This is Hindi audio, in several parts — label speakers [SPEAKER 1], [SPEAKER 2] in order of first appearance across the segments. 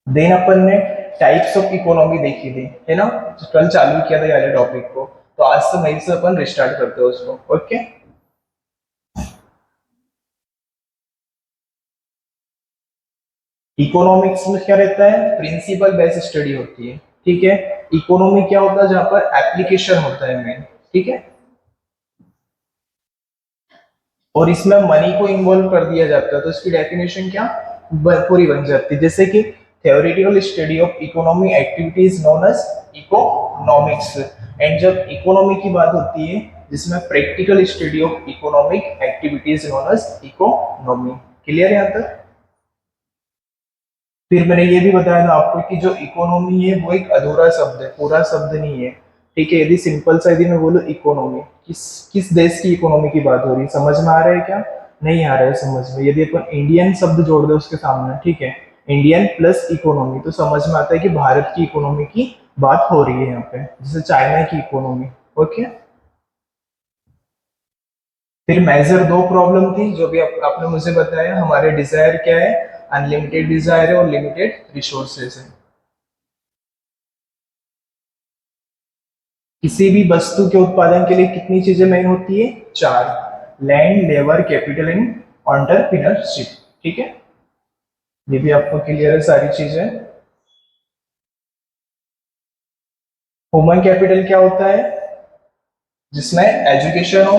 [SPEAKER 1] देन अपन ने टाइप्स ऑफ इकोनॉमी देखी थी, है ना, कल चालू किया था ये वाले टॉपिक को। तो आज से वहीं से अपन रिस्टार्ट करते हैं उसको। ओके। इकोनॉमिक्स में क्या रहता है, प्रिंसिपल बेस्ड स्टडी होती है। ठीक है। इकोनॉमी क्या होता है, जहां पर एप्लीकेशन होता है मेन। ठीक है। और इसमें मनी को इन्वॉल्व कर दिया जाता है, तो इसकी डेफिनेशन क्या पूरी बन जाती है, जैसे कि theoretical study of economy activities known as economics. And जब इकोनॉमी की बात होती है, जिसमें practical study of economic activities known as economy. Clear है यहाँ तक? फिर मैंने ये भी बताया था आपको कि जो इकोनॉमी है वो एक अधूरा शब्द है, पूरा शब्द नहीं है। ठीक है। यदि सिंपल सा यदि मैं बोलूँ इकोनॉमी, किस किस देश की इकोनॉमी की बात हो रही है, समझ में आ रहा है क्या? नहीं आ रहा है समझ में? यदि अपन इंडियन शब्द जोड़ दे उसके सामने, ठीक है, इंडियन प्लस इकोनॉमी, तो समझ में आता है कि भारत की इकोनॉमी की बात हो रही है यहाँ पे, जैसे चाइना की इकोनॉमी। ओके। फिर मेजर दो प्रॉब्लम थी जो भी आपने मुझे बताया, हमारे डिजायर क्या है, अनलिमिटेड डिजायर है और लिमिटेड रिसोर्सेज है। किसी भी वस्तु के उत्पादन के लिए कितनी चीजें मेन होती है? चार। Land, labour, capital and entrepreneurship. ठीक है। ये भी आपको क्लियर है सारी चीजें। ह्यूमन कैपिटल क्या होता है? जिसमें एजुकेशन हो,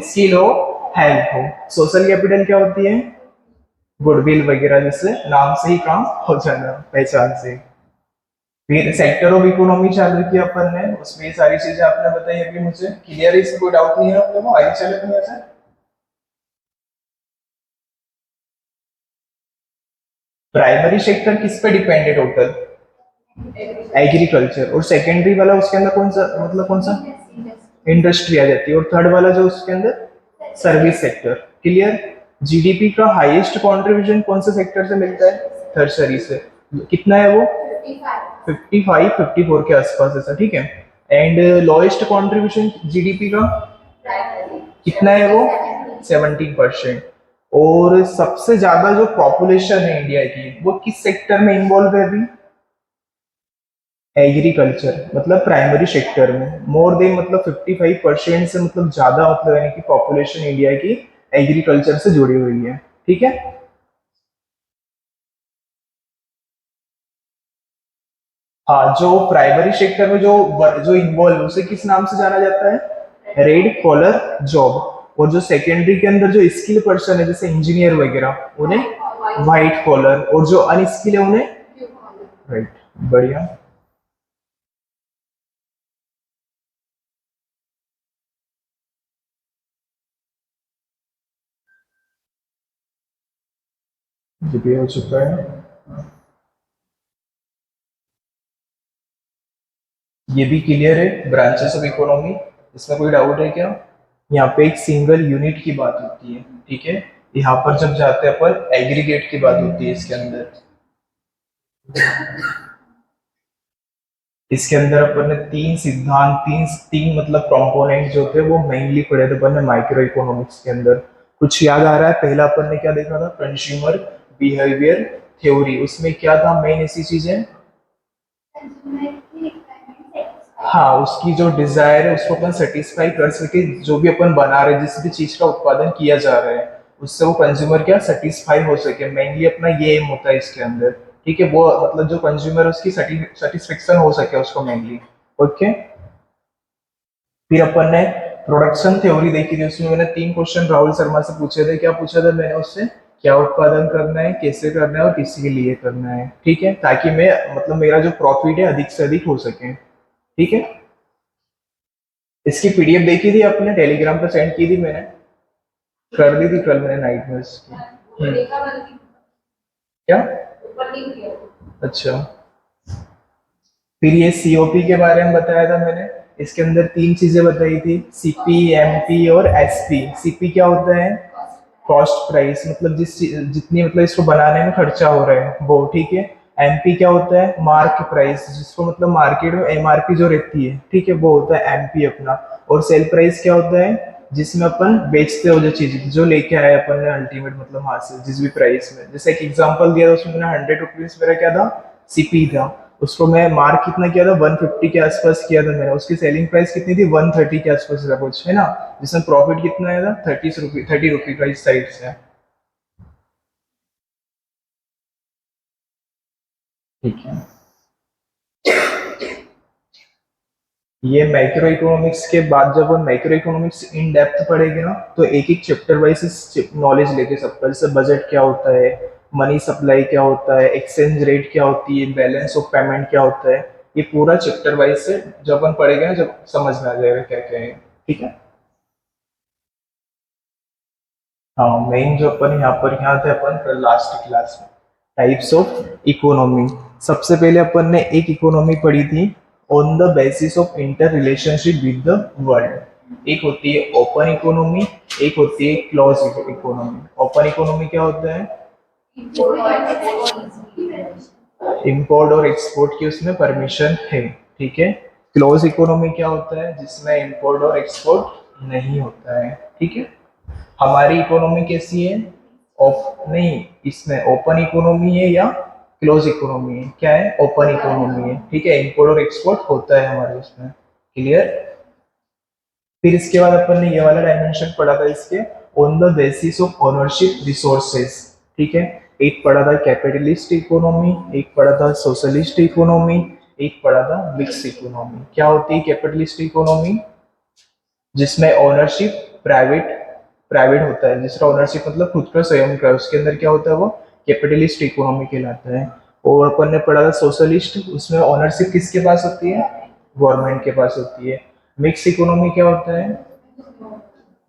[SPEAKER 1] स्किल हो, हेल्थ हो। सोशल कैपिटल क्या होती है? गुडविल वगैरह, जिससे नाम से ही काम हो जाना, पहचान से। फिर सेक्टर ऑफ इकोनॉमी चालू किया अपन ने, उसमें ये सारी चीजें आपने बताई। अभी मुझे क्लियर है, इसमें कोई डाउट नहीं है आप लोगों को? आगे चले अपने ऐसे। प्राइमरी सेक्टर किस पे डिपेंडेंट टोटल? एग्रीकल्चर। और सेकेंडरी वाला उसके अंदर कौन सा, मतलब कौन सा? इंडस्ट्री आ जाती है। और थर्ड वाला जो उसके अंदर सर्विस सेक्टर। क्लियर? जीडीपी का हाईएस्ट कंट्रीब्यूशन कौन से सेक्टर से मिलता है? टर्शरी से। कितना है वो? 55 54 के आसपास ऐसा। ठीक है। एंड लोएस्ट कंट्रीब्यूशन जीडीपी का कितना है वो? 17%। और सबसे ज्यादा जो पॉपुलेशन है इंडिया की, वो किस सेक्टर में इन्वॉल्व है अभी? एग्रीकल्चर, मतलब प्राइमरी सेक्टर में। मोर देन मतलब 55% से मतलब ज्यादा, मतलब यानी कि पॉपुलेशन इंडिया की एग्रीकल्चर से जुड़ी हुई है। ठीक है। हाँ, जो प्राइमरी सेक्टर में जो जो इन्वॉल्व है उसे किस नाम से जाना जाता है? Red collar job. और जो सेकेंडरी के अंदर जो स्किल पर्सन है, जैसे इंजीनियर वगैरह, उन्हें व्हाइट कॉलर। और जो अनस्किल है उन्हें? राइट। बढ़िया। ये भी हो चुका है। ये भी क्लियर है, ब्रांचेस ऑफ इकोनॉमी। इसमें कोई डाउट है क्या? यहाँ पे एक सिंगल यूनिट की बात होती है। ठीक है। यहाँ पर जब जाते हैं अपन, एग्रीगेट की बात होती है इसके अंदर। इसके अंदर अपन ने तीन सिद्धांत, तीन तीन मतलब कंपोनेंट जो थे वो मेनली पढ़े थे अपन ने माइक्रो इकोनॉमिक्स के अंदर। कुछ याद आ रहा है? पहला अपन ने क्या देखा था? Consumer behaviour theory. उसमें क्या था मेन ऐसी चीजें? हाँ, उसकी जो डिजायर है उसको अपन सेटिस्फाई कर सके, जो भी अपन बना रहे, जिस भी चीज का उत्पादन किया जा रहा है, उससे वो कंज्यूमर क्या सेटिस्फाई हो सके। मेनली अपना ये एम होता है इसके अंदर। ठीक है। वो मतलब जो कंज्यूमर उसकी सेटिस्फेक्शन हो सके उसको मेनली। ओके। फिर अपन ने प्रोडक्शन थ्योरी देखी थी, उसमें मैंने तीन क्वेश्चन राहुल शर्मा से पूछे थे। क्या पूछा था मैंने उससे? क्या उत्पादन करना है, कैसे करना है और किसी के लिए करना है। ठीक है। ताकि मैं मतलब मेरा जो प्रॉफिट है अधिक से अधिक हो सके। ठीक है। इसकी पीडीएफ देखी थी आपने? टेलीग्राम पे सेंड की थी मैंने, कर दी थी कल मैंने नाइट में इसकी। क्या? अच्छा। फिर ये सीओपी के बारे में बताया था मैंने। इसके अंदर तीन चीजें बताई थी, सीपी, एमपी और एसपी। सीपी क्या होता है? कॉस्ट प्राइस, मतलब जितनी मतलब इसको बनाने में खर्चा हो रहा है वो। ठीक है। एमपी क्या होता है? मार्क प्राइस, जिसको मतलब मार्केट में एमआरपी जो रहती है, ठीक है, वो होता है एमपी अपना। और सेल प्राइस क्या होता है? जिसमें अपन बेचते हो जो चीज जो लेके आए अपन ने अल्टीमेट मतलब हासिल जिस भी प्राइस में, जैसे एक एग्जांपल दिया था उसमें मैंने 100 रुपीज मेरा क्या था, सीपी था, उसको मैं मार्क कितना किया था 150 के आसपास किया था मैंने, उसकी सेलिंग प्राइस कितनी थी 130 के आसपास था कुछ है ना, जिसमें प्रॉफिट कितना आया था 30 रुपी का इस साइड से। ठीक है, ये मैक्रो इकोनॉमिक्स के बाद जब हम मैक्रो इकोनॉमिक्स इन डेप्थ पढ़ेंगे ना तो एक एक चैप्टर वाइज नॉलेज लेके सबका, जैसे बजट क्या होता है, मनी सप्लाई क्या होता है, एक्सचेंज रेट क्या होती है, बैलेंस ऑफ पेमेंट क्या होता है, ये पूरा चैप्टर वाइज से जब अपन पढ़ेंगे ना जब समझ में आ जाएगा क्या क्या है। ठीक है। हाँ, मेन जो अपन यहाँ पर यहाँ थे अपन लास्ट क्लास में टाइप्स ऑफ इकोनॉमी। सबसे पहले अपन ने एक इकोनॉमी पढ़ी थी on the basis of inter relationship with the world. एक होती है ओपन इकोनॉमी, एक होती है क्लोज इकोनॉमी। ओपन इकोनॉमी क्या होता है, इंपोर्ट और एक्सपोर्ट की उसमें परमिशन है। ठीक है। क्लोज इकोनॉमी क्या होता है, जिसमें इंपोर्ट और एक्सपोर्ट नहीं होता है। ठीक है। हमारी इकोनॉमी कैसी है, ऑफ नहीं, इसमें ओपन इकोनॉमी है या क्लोज इकोनॉमी है, क्या है ओपन इकोनॉमी है। ठीक है, इंपोर्ट और एक्सपोर्ट होता है हमारे उसमें। क्लियर। फिर इसके बाद अपन ने ये वाला डायमेंशन पढ़ा था इसके, on the basis of ownership resources. ठीक है। एक पढ़ा था कैपिटलिस्ट इकोनॉमी, एक पढ़ा था सोशलिस्ट इकोनॉमी, एक पढ़ा था मिक्स इकोनॉमी। क्या होती है कैपिटलिस्ट इकोनॉमी, जिसमें ओनरशिप प्राइवेट प्राइवेट होता है, जिसका ओनरशिप मतलब खुद का स्वयं का, उसके अंदर क्या होता है वो कैपिटलिस्ट इकोनॉमी कहलाता है। और अपन ने पढ़ा था सोशलिस्ट, उसमें ओनरशिप किसके पास होती है, गवर्नमेंट के पास होती है। मिक्स इकोनॉमी क्या होता है,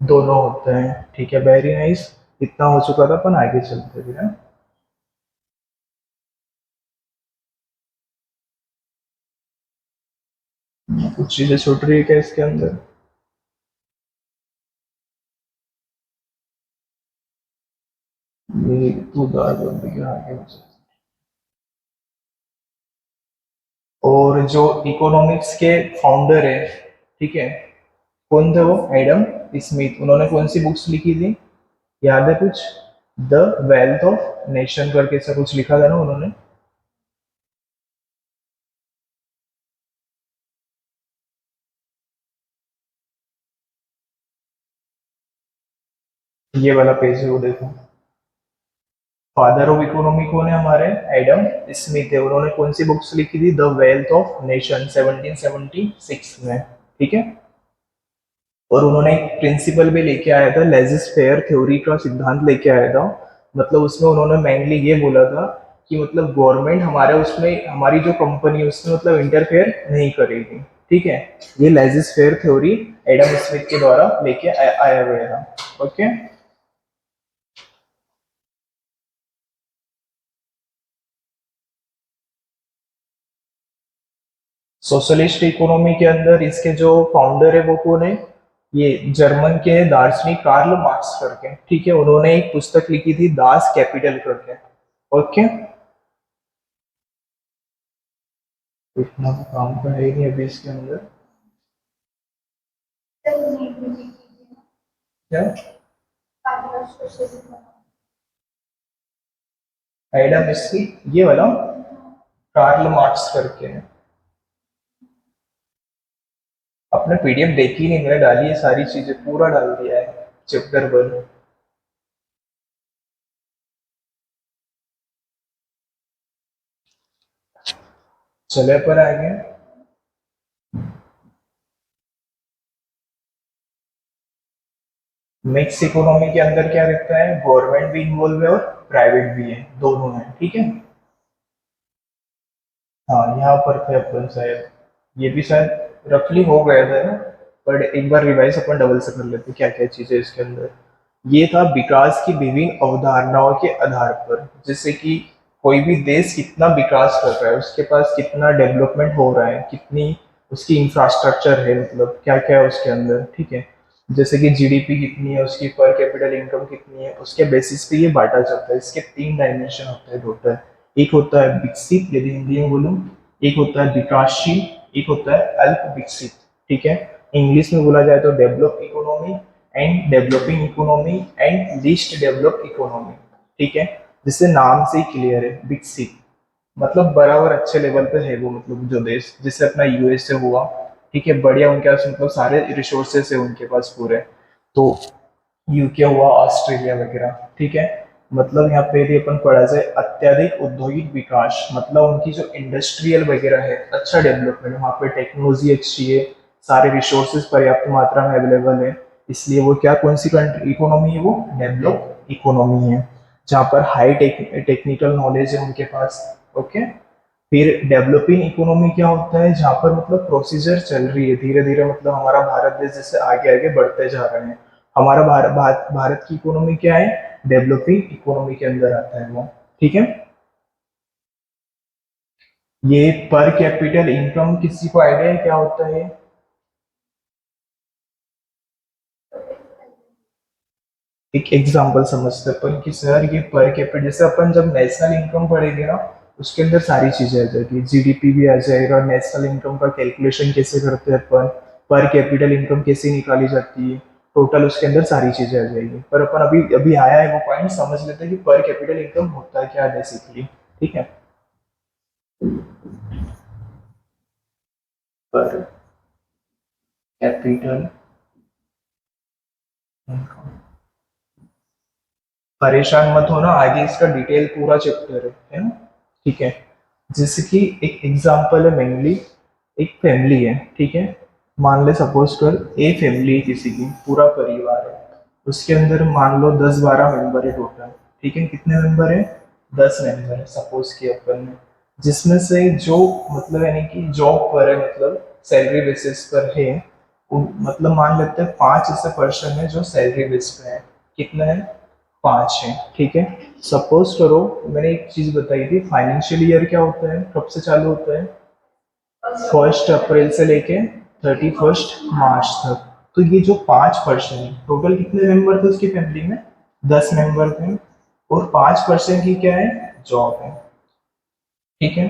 [SPEAKER 1] दोनों होते हैं। ठीक है, वेरी नाइस। इतना हो चुका था, अपन आगे चलते थे। कुछ चीजें छूट रही है क्या इसके अंदर। ये तू दार बोल दिया आगे। और जो इकोनॉमिक्स के फाउंडर है, ठीक है, कौन थे वो, एडम स्मिथ। उन्होंने कौन सी बुक्स लिखी थी, याद है कुछ, द वेल्थ ऑफ नेशन करके ऐसा कुछ लिखा था ना उन्होंने। ये वाला पेज है वो देखो। फादर ऑफ इकोनॉमी कौन है हमारे, एडम स्मिथ है। उन्होंने कौन सी बुक्स लिखी थी, द वेल्थ ऑफ नेशन 1776 में। ठीक है। और उन्होंने एक प्रिंसिपल भी लेके आया था, लेजिस फेयर थ्योरी का सिद्धांत लेके आया था। मतलब उसमें उन्होंने मेनली ये बोला था कि मतलब गवर्नमेंट हमारे उसमें हमारी जो कंपनी है उसमें मतलब इंटरफेयर नहीं करेगी। ठीक है। ये लेजिस फेयर थ्योरी एडम स्मिथ के द्वारा लेके आया गया था। ओके। सोशलिस्ट इकोनॉमी के अंदर इसके जो फाउंडर है वो कौन है, ये जर्मन के दार्शनिक कार्ल मार्क्स करके। ठीक है। उन्होंने एक पुस्तक लिखी थी दास कैपिटल करके। ओके। इतना तो काम तो है ही नहीं अभी इसके अंदर। क्या, एडम स्मिथ ये वाला कार्ल मार्क्स करके है। अपने पीडीएफ देखी नहीं, मैंने डाली है सारी चीजें, पूरा डाल दिया है चैप्टर वन। चले पर आगे। मिक्स इकोनॉमी के अंदर क्या रहता है, गवर्नमेंट भी इन्वॉल्व है और प्राइवेट भी है, दोनों है। ठीक है। हाँ, यहाँ पर थे अपन शायद, ये भी शायद रफली हो गया था ना, पर एक बार रिवाइज अपन डबल से कर लेते क्या क्या चीजें इसके अंदर। ये था विकास की विभिन्न अवधारणाओं के आधार पर, जैसे कि कोई भी देश कितना विकास कर रहा है, उसके पास कितना डेवलपमेंट हो रहा है, कितनी उसकी इंफ्रास्ट्रक्चर है, मतलब क्या क्या है उसके अंदर। ठीक है। जैसे कि जीडीपी कितनी है उसकी, पर कैपिटल इनकम कितनी है, उसके बेसिस पे ये बांटा जाता है। इसके तीन डायमेंशन होते हैं टोटल। एक होता है विकसित, यदि हिंदी में बोलूं, एक होता है विकासशील, एक होता है अल्प विकसित। ठीक है। इंग्लिश में बोला जाए तो develop economy and developing economy and least develop economy. ठीक है, जिससे नाम से ही क्लियर है, विकसित मतलब बराबर अच्छे लेवल पे है वो, मतलब जो देश जैसे अपना यूएसए हुआ, ठीक है, बढ़िया उनके पास मतलब सारे रिसोर्सेस है उनके पास पूरे। तो यूके हुआ, ऑस्ट्रेलिया वगैरह, ठीक है। मतलब यहाँ पे यदि अपन पढ़ा जाए अत्यधिक औद्योगिक विकास, मतलब उनकी जो इंडस्ट्रियल वगैरह है, अच्छा डेवलपमेंट, वहाँ पे टेक्नोलॉजी अच्छी है, सारे रिसोर्सेज पर्याप्त मात्रा में अवेलेबल है, इसलिए वो क्या, कौन सी कंट्री इकोनॉमी है वो, डेवलप इकोनॉमी है, जहाँ पर हाई टेक्निकल नॉलेज है उनके पास। ओके। फिर डेवलपिंग इकोनॉमी क्या होता है, जहाँ पर मतलब प्रोसीजर चल रही है धीरे धीरे, मतलब हमारा भारत देश जैसे आगे आगे बढ़ते जा रहे हैं, हमारा भारत की इकोनॉमी क्या है, डेवलपिंग इकोनॉमी के अंदर आता है वो। ठीक है। ये पर कैपिटल इनकम किसी को आइडिया है क्या होता है? एक एग्जांपल समझते हैं अपन कि सर ये पर कैपिटल, जैसे अपन जब नेशनल इनकम पढ़ेंगे ना, उसके अंदर सारी चीजें आ जाएगी, जीडीपी भी आ जाएगा, नेशनल इनकम का कैलकुलेशन कैसे करते हैं अपन, पर कैपिटल इनकम कैसे निकाली जाती है, टोटल उसके अंदर सारी चीजें आ जाएगी। पर अपन अभी अभी आया है वो पॉइंट, समझ लेते हैं कि पर कैपिटल इनकम होता क्या है बेसिकली। ठीक है। पर कैपिटल इनकम, परेशान मत होना, आगे इसका डिटेल पूरा चैप्टर है ना। ठीक है। जैसे कि एक एग्जांपल है मेनली, एक फैमिली है, ठीक है, मान ले सपोज कर ए फैमिली है किसी की, पूरा परिवार है, उसके अंदर मान लो 10-12 मेंबर है टोटल। ठीक है, कितने मेंबर है, 10 मेंबर है सपोज किया अपन ने, जिसमें से जो मतलब यानी कि जॉब पर है, मतलब सैलरी बेसिस पर है, मतलब मान लेते हैं 5 ऐसे पर्सन है जो सैलरी बेस पे है। कितना है, 5 है। ठीक है। सपोज करो, मैंने एक चीज बताई थी, फाइनेंशियल ईयर क्या होता है, कब से चालू होता है, 1 अप्रैल से लेके 31 मार्च तक। तो ये जो 5 पर्सन है, टोटल कितने मेंबर थे उसकी फैमिली में, 10 मेंबर थे, और 5 पर्सन की क्या है, जॉब है। ठीक है।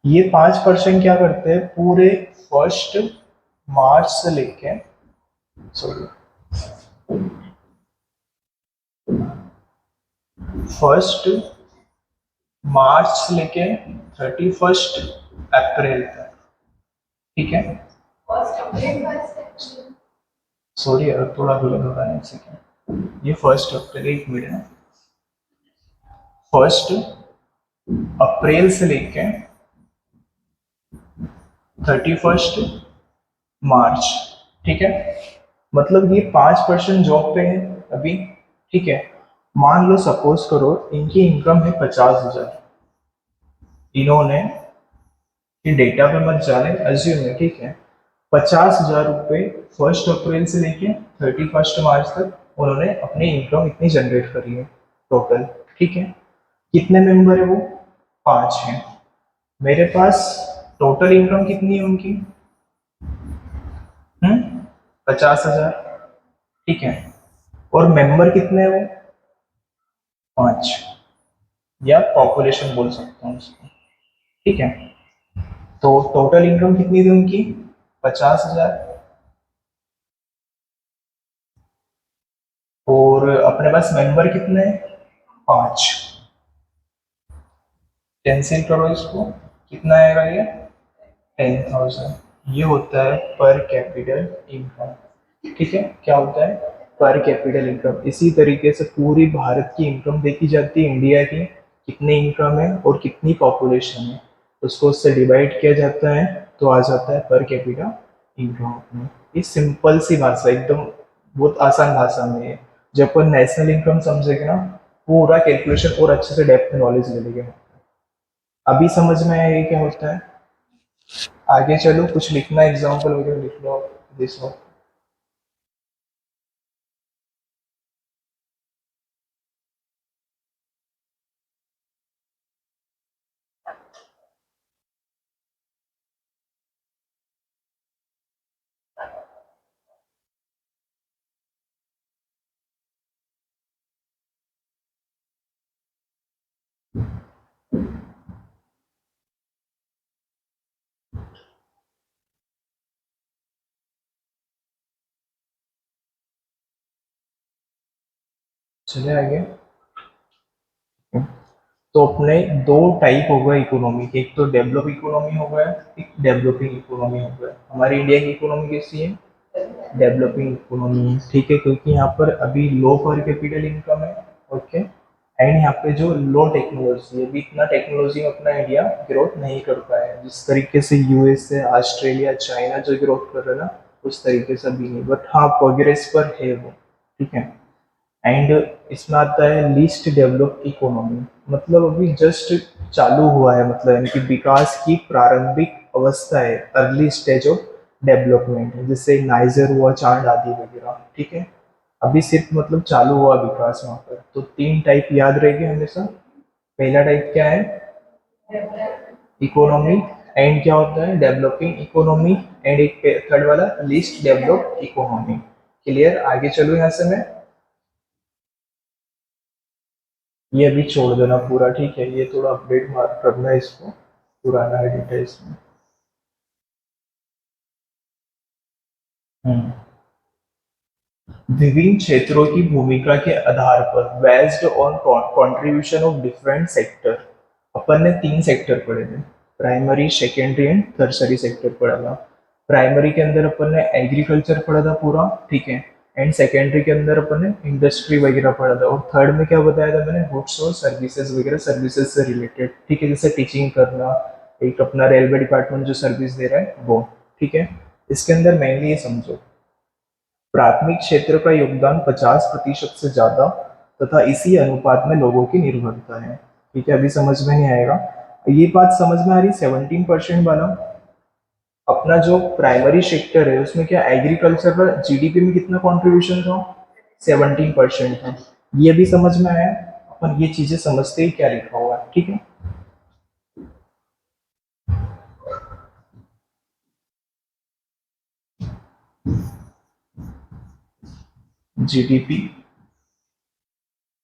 [SPEAKER 1] ये 5 पर्सन क्या करते हैं, पूरे 1 मार्च से लेके, सॉरी, 1 मार्च से लेके 31 अप्रैल तक। ठीक है। सॉरी यार, थोड़ा गलत हो रहा है, एक सेकेंड, ये 1 अप्रैल, एक मिनट है, 1 अप्रैल से लेके 31 मार्च। ठीक है। मतलब ये 5 पर्सन जॉब पे है अभी। ठीक है। मान लो सपोज करो इनकी इनकम है 50,000, इन्होंने, ये डेटा पे मत जाने, अज्यूम है, ठीक है, 50,000 रुपये 1 अप्रैल से लेके 31 मार्च तक उन्होंने अपनी इनकम इतनी जनरेट करी है टोटल। ठीक है। कितने मेंबर है वो, 5 हैं। मेरे पास टोटल इनकम कितनी है उनकी, 50,000। ठीक है। और मेंबर कितने हैं वो, 5, या पॉपुलेशन बोल सकता हूँ उसको। ठीक है। तो टोटल इनकम कितनी थी उनकी, 50,000, और अपने पास मेंबर कितने हैं, 5। 10 से करो इसको, कितना आएगा ये, 10,000। ये होता है पर कैपिटल इनकम। ठीक है, क्या होता है, पर कैपिटल इनकम। इसी तरीके से पूरी भारत की इनकम देखी जाती है, इंडिया की कितनी इनकम है और कितनी पॉपुलेशन है, उसको उससे डिवाइड किया जाता है, तो आ जाता है पर कैपिटल इनकम। ये सिंपल सी भाषा, एकदम बहुत आसान भाषा में है। जब अपन नेशनल इनकम समझेंगे ना, पूरा कैलकुलेशन और अच्छे से डेप्थ में नॉलेज ले लेंगे। अभी समझ में आया ये क्या होता है? आगे चलो, कुछ लिखना, एग्जाम्पल वगैरह लिख लो दिस। चले आगे। तो अपने दो टाइप हो गए इकोनॉमी के, एक तो डेवलप इकोनॉमी हो गया, एक डेवलपिंग इकोनॉमी हो गया। हमारी इंडिया की इकोनॉमी कैसी है? डेवलपिंग इकोनॉमी है, ठीक है, क्योंकि यहाँ पर अभी लो पर कैपिटल इनकम है। ओके। एंड यहाँ पे जो लो टेक्नोलॉजी है, अभी इतना टेक्नोलॉजी में अपना इंडिया ग्रोथ नहीं कर पाया है जिस तरीके से यूएस है, ऑस्ट्रेलिया, चाइना जो ग्रोथ कर रहा है ना, उस तरीके से अभी नहीं, बट हाँ प्रोग्रेस पर है वो। ठीक है। एंड इसमें आता है लीस्ट डेवलप्ड इकोनॉमी, मतलब अभी जस्ट चालू हुआ है, मतलब यानी कि विकास की प्रारंभिक अवस्था है, अर्ली स्टेज ऑफ डेवलपमेंट है, जैसे नाइजर हुआ, चांद आदि वगैरह। ठीक है। अभी सिर्फ मतलब चालू हुआ विकास वहां पर। तो तीन टाइप याद रहेगी हमेशा। पहला टाइप क्या है? इकोनॉमी। एंड क्या होता है? Developing economy. एंड एक थर्ड वाला लीस्ट डेवलप्ड इकोनॉमी। क्लियर? आगे चलो यहाँ से मैं, ये अभी छोड़ देना पूरा, ठीक है, ये थोड़ा अपडेट मार करना है इसको, पुराना एडिट है इसमें। हम्म। विभिन्न क्षेत्रों की भूमिका के आधार पर based on contribution of different sector, अपन ने तीन सेक्टर पढ़े थे, primary, secondary and tertiary sector पढ़ा था। प्राइमरी के अंदर अपन ने एग्रीकल्चर पढ़ा था पूरा, ठीक है। एंड सेकेंडरी के अंदर अपन ने इंडस्ट्री वगैरह पढ़ा था, और थर्ड में क्या बताया था मैंने? गुड्स और सर्विसेज वगैरह, सर्विसेज से रिलेटेड, ठीक है, जैसे टीचिंग करना, एक अपना रेलवे डिपार्टमेंट जो सर्विस दे रहा है वो। ठीक है। इसके अंदर मेनली ये समझो, प्राथमिक क्षेत्र का योगदान 50% से ज्यादा तथा इसी अनुपात में लोगों की निर्भरता है। ठीक है, अभी समझ में नहीं आएगा। ये बात समझ में आ रही? 17% वाला अपना जो प्राइमरी सेक्टर है उसमें क्या एग्रीकल्चर का जीडीपी में कितना कंट्रीब्यूशन था? 17% था। ये भी समझ में आया? अपन ये चीजें समझते ही क्या लिखा हुआ है, ठीक है। जीडीपी,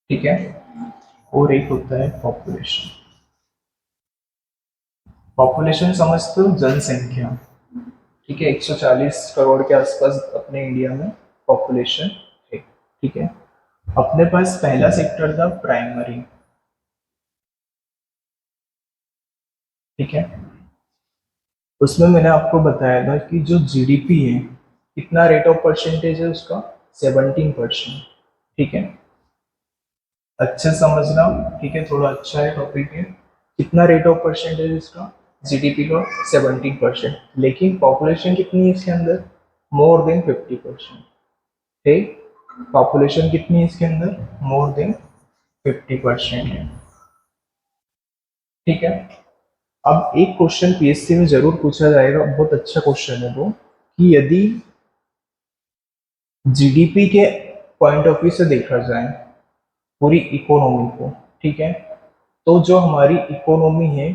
[SPEAKER 1] ठीक है, और एक होता है पॉपुलेशन। पॉपुलेशन समझते हो? जनसंख्या, ठीक है, 140 करोड़ के आसपास अपने इंडिया में पॉपुलेशन है। ठीक है। अपने पास पहला सेक्टर था प्राइमरी, ठीक है। उसमें मैंने आपको बताया था कि जो जीडीपी है, कितना रेट ऑफ परसेंटेज है उसका? 17%। ठीक है, अच्छे से समझना, ठीक है, थोड़ा अच्छा है टॉपिक है। कितना रेट ऑफ परसेंटेज इसका? जीडीपी का 17%। लेकिन पॉपुलेशन कितनी है इसके अंदर? More than 50%। ठीक। पॉपुलेशन कितनी है इसके अंदर? मोर देन 50% है। ठीक है। अब एक क्वेश्चन पीएससी में जरूर पूछा जाएगा, बहुत अच्छा क्वेश्चन है वो, कि यदि जीडीपी के पॉइंट ऑफ व्यू से देखा जाए पूरी इकोनॉमी को, ठीक है, तो जो हमारी इकोनॉमी है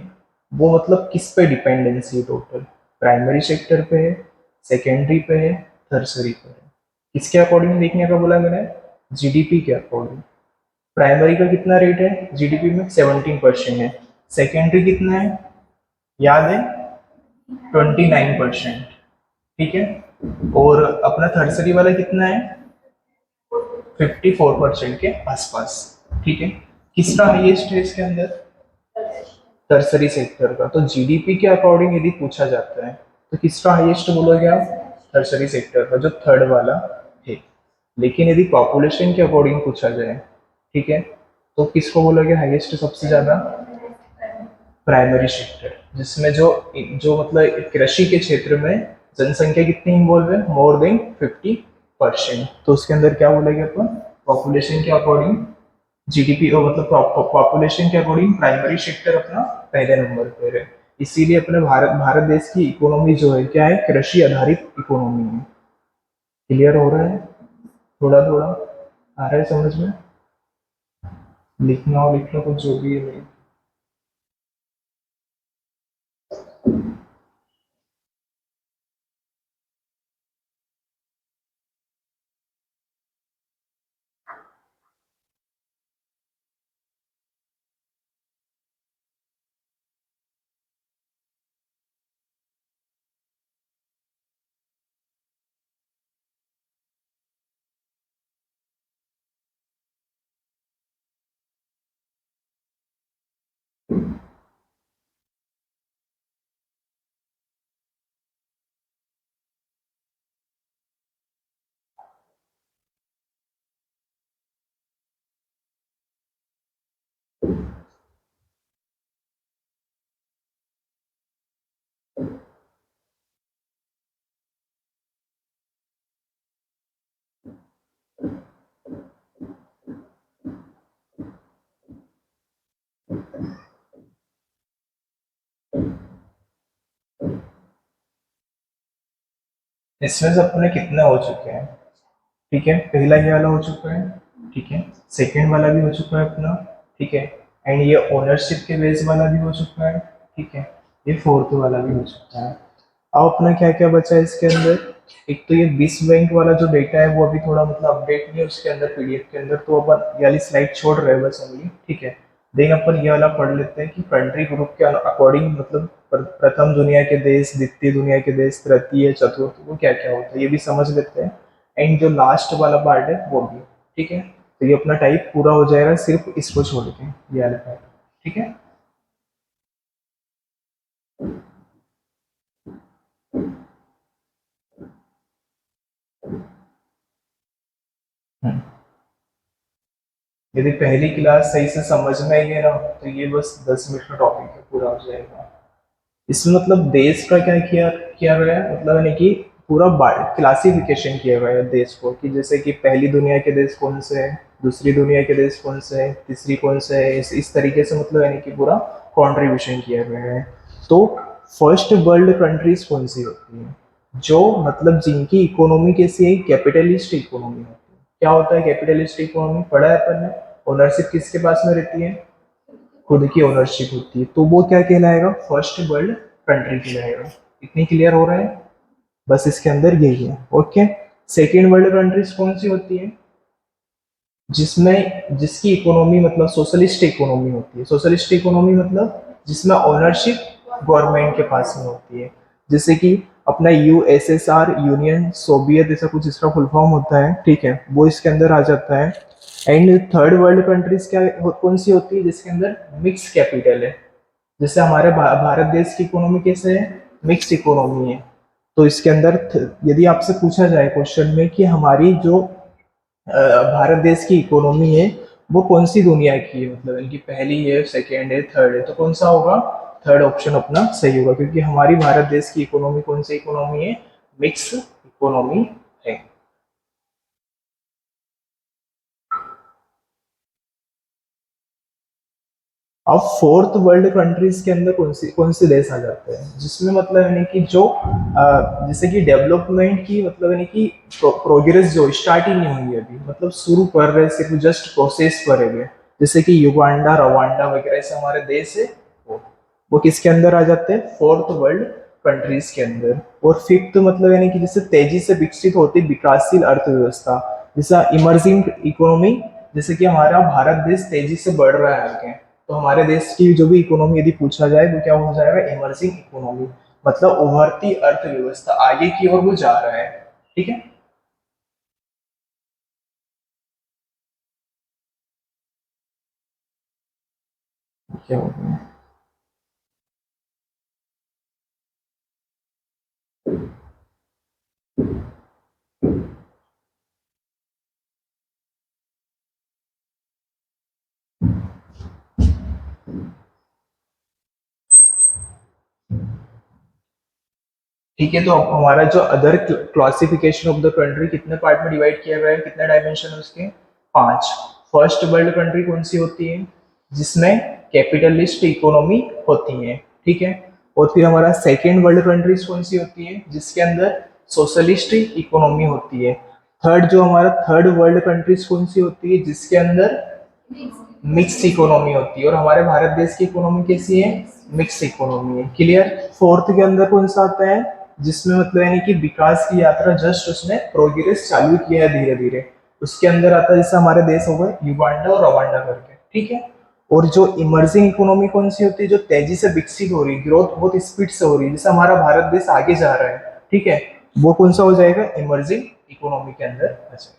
[SPEAKER 1] वो मतलब किस पे डिपेंडेंसी है टोटल? प्राइमरी सेक्टर पे है, सेकेंडरी पे है, टर्सरी पे है। किसके अकॉर्डिंग देखने का बोला मैंने? जीडीपी के अकॉर्डिंग। प्राइमरी का कितना रेट है जीडीपी में? 17% है। सेकेंडरी कितना है याद है? 29%। ठीक है। और अपना थर्सरी वाला कितना है? 54% के आसपास। ठीक है। किसका हाईएस्ट है इसके अंदर? टर्सरी सेक्टर का। तो जीडीपी के अकॉर्डिंग यदि पूछा जाता है तो किसका हाईएस्ट बोलोगे आप? टर्सरी सेक्टर का, जो थर्ड वाला है। लेकिन यदि पॉपुलेशन के अकॉर्डिंग पूछा जाए, ठीक है, तो किसको बोलोगे हाईएस्ट सबसे ज्यादा? प्राइमरी सेक्टर, जिसमें जो जो मतलब कृषि के क्षेत्र में जनसंख्या कितनी इन्वॉल्व है? More than 50%। तो उसके अंदर क्या बोलेंगे अपन? पॉपुलेशन के अकॉर्डिंग जीडीपी, और मतलब पॉपुलेशन के अकॉर्डिंग प्राइमरी सेक्टर अपना पहले नंबर पर है। इसीलिए अपने भारत भारत देश की इकोनॉमी जो है क्या है? कृषि आधारित इकोनॉमी है। क्लियर हो रहा है? थोड़ा थोड़ा आ रहा है समझ में? लिखना हो लिख लो कुछ जो भी है। इसमें से अपने कितने हो चुके हैं? ठीक है, पहला ये वाला हो चुका है। ठीक है, सेकंड वाला भी हो चुका है अपना। ठीक है, एंड ये ओनरशिप के बेस वाला भी हो चुका है। ठीक है, ये फोर्थ वाला भी हो चुका है। अब अपना क्या क्या बचा है इसके अंदर? एक तो ये विश्व बैंक वाला जो डेटा है वो अभी थोड़ा मतलब अपडेट नहीं है उसके अंदर पीडीएफ के अंदर, तो अपन ये वाली स्लाइड छोड़ रहे हैं बस ओनली। ठीक है, देन अपन ये वाला पढ़ लेते हैं कि कंट्री ग्रुप के अकॉर्डिंग मतलब प्रथम दुनिया के देश, द्वितीय दुनिया के देश, तृतीय, चतुर्थ, वो क्या क्या होता है ये भी समझ लेते हैं। एंड जो लास्ट वाला पार्ट है वो भी। ठीक है, तो ये अपना टाइप पूरा हो जाएगा सिर्फ इसको छोड़ के, ये वाला पार्ट। ठीक है। हम्म। यदि पहली क्लास सही से समझ में आई है ना, तो ये बस 10 मिनट का टॉपिक है, पूरा हो जाएगा। इसमें मतलब देश का क्या किया किया गया है, मतलब यानी कि पूरा क्लासिफिकेशन किया गया है देश को, कि जैसे कि पहली दुनिया के देश कौन से हैं, दूसरी दुनिया के देश कौन से हैं, तीसरी कौन से है, इस तरीके से मतलब यानी कि पूरा कंट्रीब्यूशन किया गया है। तो फर्स्ट वर्ल्ड कंट्रीज कौन सी होती हैं? जो मतलब जिनकी इकोनॉमी कैसी है, कैपिटलिस्ट इकोनॉमी होती है। क्या होता है कैपिटलिस्ट इकोनॉमी? पढ़ा है अपन ने। ओनरशिप किसके पास में रहती है? खुद की ओनरशिप होती है, तो वो क्या कहलाएगा? फर्स्ट वर्ल्ड कंट्री कहलाएगा। इतनी क्लियर हो रहा है? बस इसके अंदर यही है। ओके। सेकेंड वर्ल्ड कंट्रीज कौन सी होती है? जिसमें जिसकी इकोनॉमी मतलब सोशलिस्ट इकोनॉमी होती है। सोशलिस्ट इकोनॉमी मतलब जिसमें ओनरशिप गवर्नमेंट के पास में होती है। जैसे कि अपना यूएसएसआर, यूनियन सोवियत, ऐसा कुछ इसका फुल फॉर्म होता है। ठीक है, वो इसके अंदर आ जाता है। एंड थर्ड वर्ल्ड कंट्रीज क्या कौन सी होती है? जिसके अंदर मिक्स कैपिटल है। जैसे हमारे भारत देश की इकोनॉमी कैसे है? मिक्स इकोनॉमी है। तो इसके अंदर यदि आपसे पूछा जाए क्वेश्चन में कि हमारी जो भारत देश की इकोनॉमी है वो कौन सी दुनिया की है, मतलब इनकी पहली है, सेकेंड है, थर्ड है, तो कौन सा होगा? थर्ड ऑप्शन अपना सही होगा, क्योंकि हमारी भारत देश की इकोनॉमी कौन सी इकोनॉमी है? मिक्स इकोनॉमी है। अब फोर्थ वर्ल्ड कंट्रीज के अंदर कौन से देश आ जाते हैं, जिसमें मतलब यानी कि जो जैसे कि डेवलपमेंट की मतलब यानी कि प्रोग्रेस जो स्टार्ट ही नहीं हुई है अभी, मतलब शुरू कर रहे हैं, सिर्फ जस्ट प्रोसेस पर है वे। जैसे कि युगांडा, रवांडा वगैरह ऐसे हमारे देश है। वो वो किसके अंदर आ जाते हैं? फोर्थ वर्ल्ड कंट्रीज के अंदर। और फिफ्थ मतलब यानी कि जैसे तेजी से विकसित होती विकासशील अर्थव्यवस्था, जैसा इमर्जिंग इकोनॉमी। जैसे कि हमारा भारत देश तेजी से बढ़ रहा है आगे, तो हमारे देश की जो भी इकोनॉमी यदि पूछा जाए तो क्या हो जाएगा? इमर्जिंग इकोनॉमी, मतलब उभरती अर्थव्यवस्था, आगे की ओर वो जा रहा है। ठीक है। क्या हो गया? ठीक है, तो अब हमारा जो other classification of the country कितने पार्ट में डिवाइड किया गया है, कितने डायमेंशन है उसके? 5। फर्स्ट वर्ल्ड कंट्री कौन सी होती है? जिसमें कैपिटलिस्ट इकोनॉमी होती है। ठीक है। और फिर हमारा सेकेंड वर्ल्ड कंट्रीज कौन सी होती है? जिसके अंदर सोशलिस्ट इकोनॉमी होती है। थर्ड जो हमारा थर्ड वर्ल्ड कंट्रीज कौन सी होती है? जिसके अंदर मिक्स इकोनॉमी होती है। और हमारे भारत देश की इकोनॉमी कैसी है? मिक्स इकोनॉमी है। क्लियर। फोर्थ के अंदर कौन सा आता है? जिसमें मतलब यानी कि विकास की यात्रा जस्ट उसने प्रोग्रेस चालू किया है धीरे धीरे, उसके अंदर आता है। जैसे हमारे देश हो गए युगांडा और रवांडा करके। ठीक है। और जो इमर्जिंग इकोनॉमी कौन सी होती है? जो तेजी से विकसित हो रही है, ग्रोथ बहुत स्पीड से हो रही है, जैसे हमारा भारत देश आगे जा रहा है। ठीक है, वो कौन सा हो जाएगा? इमर्जिंग इकोनॉमी के अंदर आ जाएगा।